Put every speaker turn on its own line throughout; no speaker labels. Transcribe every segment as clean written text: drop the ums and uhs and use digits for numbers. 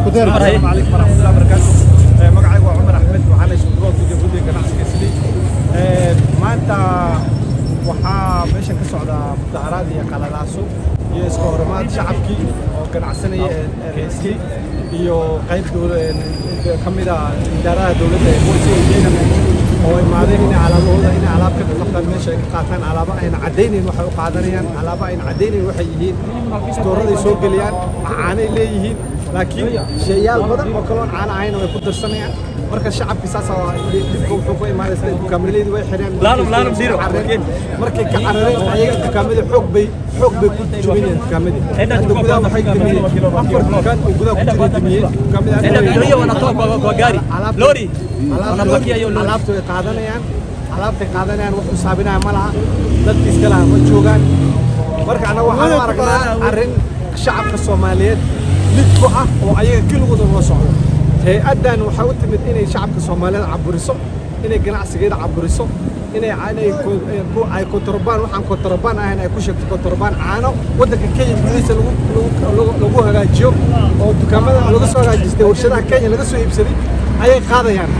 السلام عليكم ورحمة الله وبركاته. مقعي وعمر أحمد وحنا شغلات في جهود الجناح الكسلي. ما أنت وحا ماشي كسر مظاهرات هي قلالاسو يسكورمات شعبكي وجناح سنة رئيسي iyo qayb kamida idaraha dawladda ee booliska oo imaadeen in alaabooda in alaab ka qabtaan meesha ay qaataan alaaba ay cadeynayeen waxay u qaadanayaan alaaba ay cadeynayeen waxay yihiin stoorada soo galiyaan aanay leeyihiin laakiin sheeyaal badan oo kale aan ahayn way ku darsanayaan marka shacabka saas wuxuu ku imaadeen dukaamaleedii way xireen markay ka carareen ayaga dukaamada xoog bay ku jubinayeen dukaamada gudaha waxay gamiyeen afar dukaan oo gudaha ku jiray gamiyeen dukaamada wana gaari lori wana bakiya iyo alaabtu ay qaadanayaan wax u saabinaya ma laha dadkiis kala ma joogaan marka anagu waxaan aragnaa arrin shacabka Soomaaliyeed mid ku ah oo ayaga kaligood loo socdo hay-adan waxa u timid inay shacabka Soomaaliyeed caburiso inay ganacsigeeda caburiso inay ay kontrabaan waxaan kontrabaan ahayn ay ku sheegto kontrabaan caano wadanka Kenya gudihiisa lagu hagaajiyo oo dukaamada laga soo hagaajistay warshadaha Kenya laga soo iibsaday ayay qaadayaan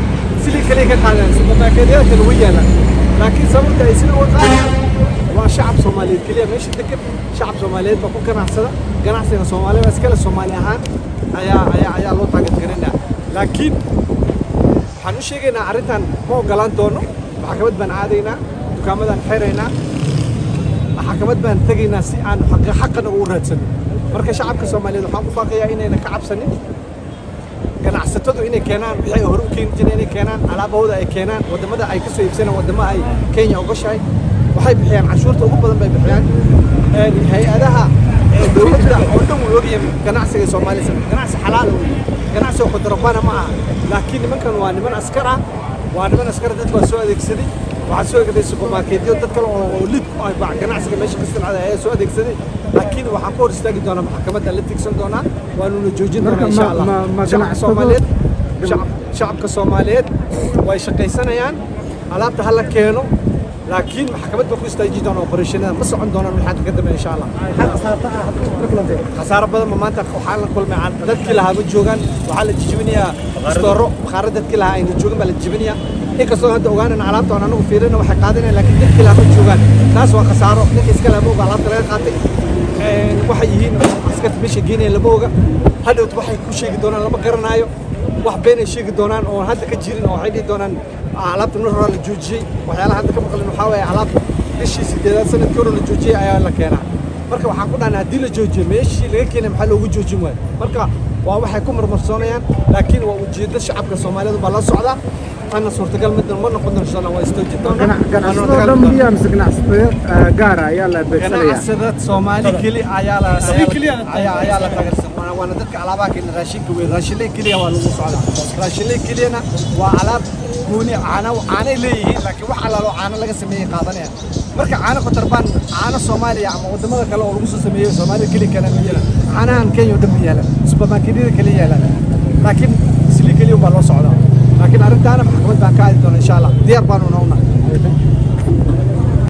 سلي كلي كهذا سبب كذا كلويانا لكن سبب تأثير وقاية وشعب صومالي كليه مش تذكر شعب صومالي بقول كنا حسنا صومالي بس كلا صومالي هان أيا الله تعالى تقرينا لكن حنوشي جينا عرفتان مو قلان تونو حكمت بن عادينا وكامل حيرنا حكمت بن تجينا عن حقنا ورثنا مركز شعب كصومالي وحقوق فقيا إننا كعب سنة ganacsatada inay keenaan waxay hor u keeni jireen inay keenaan alaabahooda ay keenaan wadamada ay ka soo iibsanayaan wadamada ay Kenya uga shay waxay bixiyaan cashuurta ugu badan bay bixiyaan hay'adaha dawladda oo dhan u ogyahay ganacsiga Soomaaliyeed ganacsi xalaal ah ganacsi oo kontrabaan ma aha laakiin nimankan waa niman askar ah dad baa soo adeegsaday waxa soo gaday supermarketyo dad kale oo lid ay baa ganacsiga meesha ka socda ay soo adeegsaday laakiin waxa ku hor istaagi doona maxkamadda la tigsan doona waanu la joojin doona insha Allah shacabka Soomaaliyeed way shaqaysanayaan alaabta hal la keeno laakiin maxkamadda ku istaagi doona operation-ada ma socon doona waxa ka dambeeya insha Allah khasaaro badan maanta waxa la kulmay dadkii lahaa ma joogan waxa la jijibinayaa stooro khaaradda dadkii lahaa ay joogan baa la jijibinayaa inkastoo hadda ogaanana alaabta aan anagu fiirina waxay qaadanayaan laakiin dadkii lahaa ma joogan taas waa khasaaro ninka iska lama oga alaabta laga qaatay waxay yihiin askarta meesha geenaya lama oga hadhowt waxay ku sheegi doonaan lama garanaayo wax been ay sheegi doonaan oo hadda ka jirin oo waxay dhihi doonaan alaabta mar hore la joojiyay waxyaalaha hadda ka maqlin waxa weeye alaabta bishii 8 sanadkii hore la joojiyay ayaa la keenaa marka waxaan ku dhahnaa haddii la joojiyo meeshii laga keenay maxaa loogu joojin waayo marka waa waxay ku marmarsoonayaan laakiin waa ujeedada shacabka Soomaaliyeed baa la socda أنا صورت قال مدن مرة قدر إن شاء الله واستوجبتنا. أنا صورت دم يمسك نحسبه قارة عيالا بسرية. أنا حسبت صومالي كلي عيالا. عيالا تقرص. وأنا ذكر على باقي الراشين كوي راشين لي كلي هو الموس على. راشين لي كلي أنا وعلى كوني أنا ليه لكن وحلا لو أنا لقى سميه قاضني. مركب أنا كتربان أنا صومالي عم ودم هذا كله الموس سميه صومالي كلي كلام يلا. أنا عن كين يودم يلا. سبب ما كلي كلي يلا. لكن سلي كلي وبالوس على. لكن أردت أنا محكمة بانكاية إن شاء الله ديار بانو نونا